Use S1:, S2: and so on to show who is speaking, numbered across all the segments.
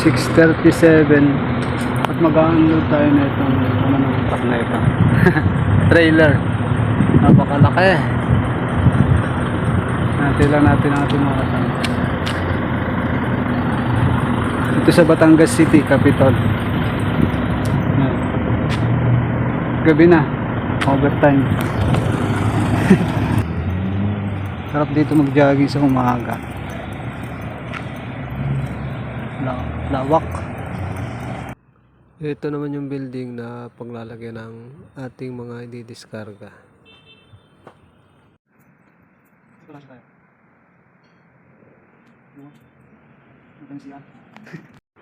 S1: 6:37 at mag-unload tayo na itong ano ng truck na ito. Trailer. Napakalaki. Natin lang natin ang ating mga kasama. Ito sa Batangas City, Capital. Gabi na. Overtime. Sarap dito mag-jogging sa umaga. Lawak.
S2: Ito naman yung building na paglalagyan ng ating mga i-discarga.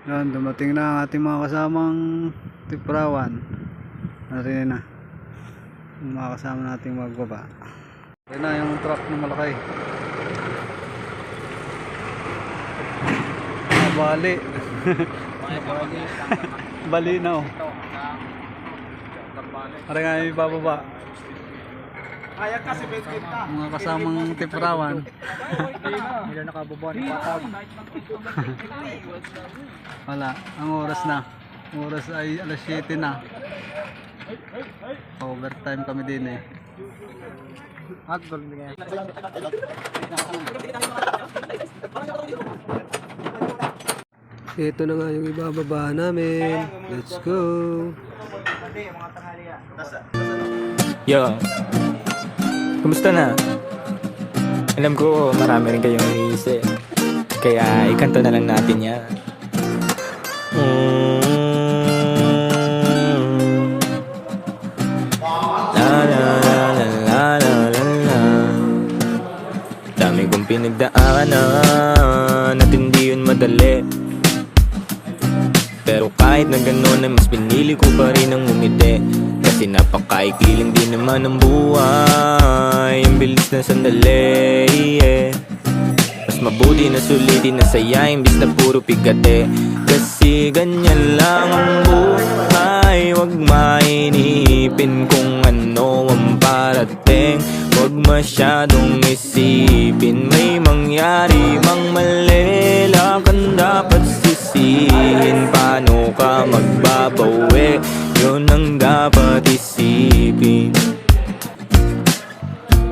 S1: Yan, dumating na ang ating mga kasamang tiprawan. Narin na yung mga kasama nating magbaba. Yan na yung truck na malaki. Bali. Bali na oh. Para nga yung bababa. Mga kasamang tiprawan.
S3: Hindi na nakababa ni Patag.
S1: Wala, ang oras na. Oras ay alas 7 na. Overtime kami din eh.
S3: Hotdog niya.
S2: Ito na nga yung ibababa namin. Let's go!
S4: Yo, kumusta na? Alam ko marami rin kayong iniisip, kaya ikanto na lang natin yan. La la la la la la la la. Dami kong pinagdaanan at hindi yun madali, pero kahit na gano'n ay mas pinili ko pa rin ang umiti. Kasi napakaikli lang din naman ang buhay, ang bilis na sandali, yeah. Mas mabuti na sulitin na saya imbis na puro pigate. Kasi ganyan lang ang buhay, wag mainipin kung ano ang parating. Wag masyadong isipin, may mangyari mang mali, lakan dapat sisihin. Paano ka magbabawi, yun ang dapat isipin.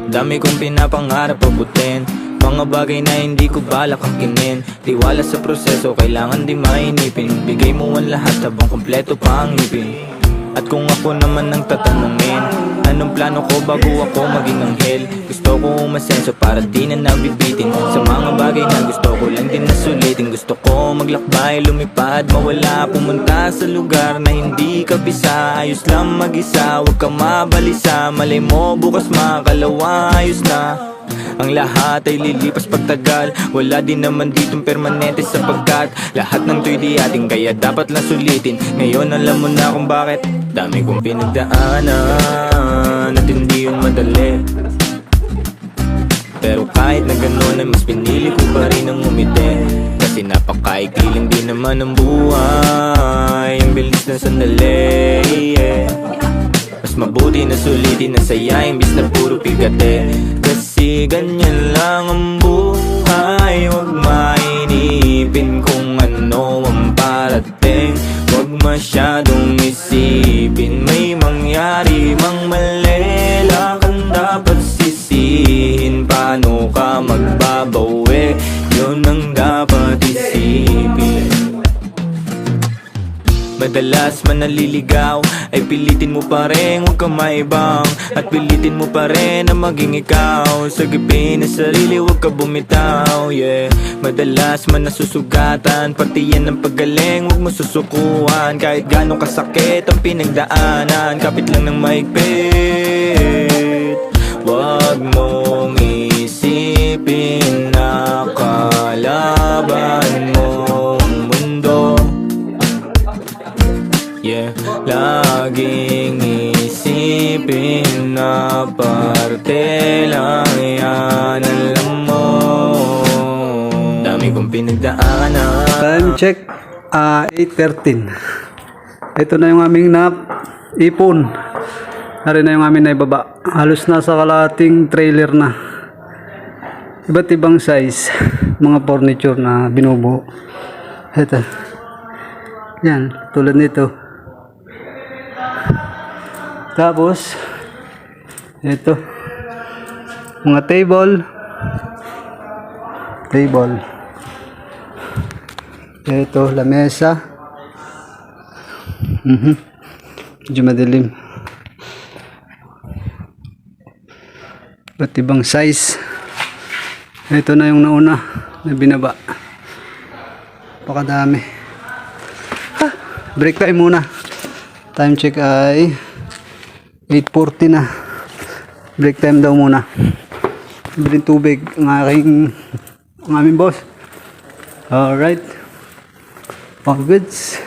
S4: Dami kong pinapangarap abutin, mga bagay na hindi ko balak angkinin. Tiwala sa proseso, kailangan di mainipin. Bigay mo ang lahat habang kompleto pa ang ngipin. At kung ako naman ang tatanungin, anong plano ko bago ako maging anghel? Gusto ko umasenso para di na nabibitin sa mga bagay na gusto ko lang din na sulitin. Gusto ko maglakbay, lumipad, mawala, pumunta sa lugar na hindi ka bisa. Ayos lang mag-isa, huwag ka mabalisa. Malay mo bukas makalawa, ayos na. Ang lahat ay lilipas pagtagal, wala din naman ditong permanente sapagkat lahat ng to'y di ating, kaya dapat lang sulitin. Ngayon alam mo na kung bakit. Dami kong pinagdaanan at hindi yun madali, pero kahit na gano'n ay mas pinili ko pa rin ang umiti. Kasi napakaikli lang din naman ang buhay, ang bilis na sandali, yeah. Mas mabuti na sulitin na saya imbis na puro pigate. Kasi ganyan lang ang buhay, wag mainipin kung ano ang parating. Wag masyadong isipin, may mangyari mang mali, lakan dapat sisihin. Paano ka magbabawi, yun ang dapat isipin. Madalas man naliligaw ay pilitin mo pa rin, huwag ka maibang. At pilitin mo pa rin na maging ikaw. Sa gabi na sarili, huwag ka bumitaw, yeah. Madalas man nasusugatan, pati yan ang paggaling, huwag mo susukuhan. Kahit gano'ng kasakit ang pinagdaanan, kapit lang ng maigpit. Huwag mong isipin na kalaban mong mundo, yeah. Laging isipin na parte lang yan, alam mo. Dami kong pinagdaanan.
S1: Time check 8:13. Ito na yung aming ipon. Narin na yung aming naibaba. Halos nasa kalating trailer na. Iba't ibang size mga furniture na binubuo. Ito. Yan, tulad nito. Tapos, ito. Mga table. Ito, lamesa. Medyo madilim. Ba't ibang size. Ito na yung nauna na binaba. Pakadami. Break time muna. Time check ay 8:40 na. Break time daw muna. Bilhin tubig ang aming boss. Alright. All goods.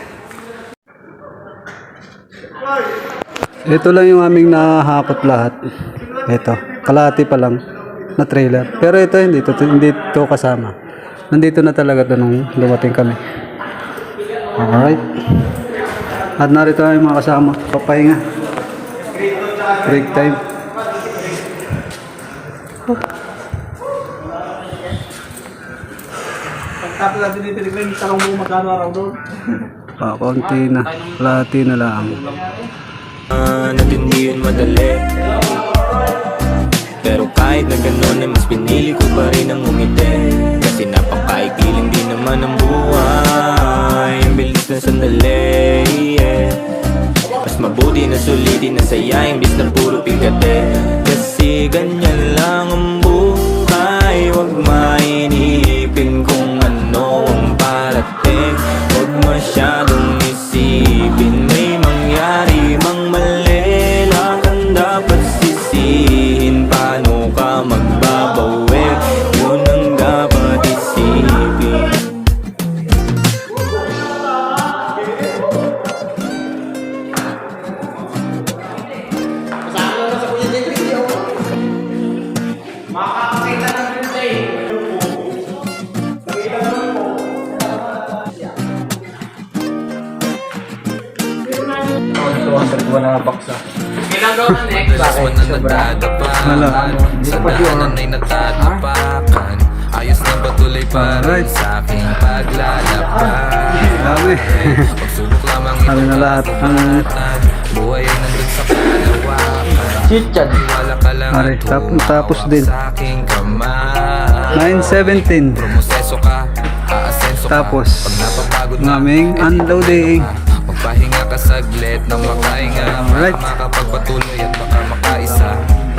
S1: Ito lang yung aming nahakot lahat. Ito. Kalahati pa lang na trailer. Pero ito hindi to kasama. Nandito na talaga ito nung dumating kami. Alright. At narito ang mga kasama. Papahinga. Break time.
S3: Pagkatapos natin dito, yung talong mo magkano araw doon?
S1: Konti na. Kalahati na lang.
S4: At hindi yun madali. Pero kahit na ganun ay mas pinili ko pa rin ang umiti. Kasi napakaikiling din naman ang buhay. Ang bilis na sandali, yeah. Mas mabuti na sulitin na saya imbis na puro pigate. Kasi ganyan lang ang buhay. Huwag mainipin kung ano ang parating. Huwag masyadong isipin may mangyari mang mali. Lang ang dapat sisihin. Paano ka magbabawi? Yun ang dapat isipin.
S1: Wala.
S2: Sa daanan ay natatapakan. Ayos na patuloy pa rin sa aking paglalakbay.
S1: Dami.
S2: Pagsubok lamang
S1: Sabi na lahat.
S2: buhay ay nandun sa kalawakan. Wala ka lang
S1: Pare, tapos din.
S2: sa aking kamay.
S1: 9:17.
S2: Promoseso ka, aasenso ka.
S1: Tapos,
S2: Pag napapagod na,
S1: naming unloading.
S2: magpahinga ka saglit nang makahinga.
S1: Alright.
S2: Makapagpatuloy at baka makaisa.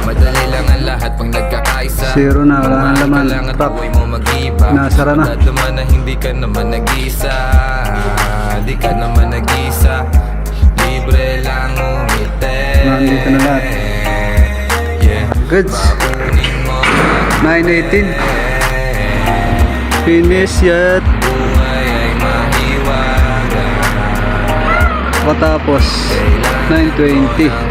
S2: Madali lang ang lahat pag nagkakaisa.
S1: Zero na, wala nang laman.
S2: Lang at
S1: Truck.
S2: buhay mo mag-iba.
S1: Nasara na.
S2: Dadlaman na hindi ka naman nag-isa. Di ka naman nag-isa. Libre lang umite.
S1: Nandito na lahat.
S2: Yeah.
S1: Goods.
S2: Kunin mo
S1: 9:18. Finish yet.
S2: buhay ay mahiwaga.
S1: Patapos 9:20.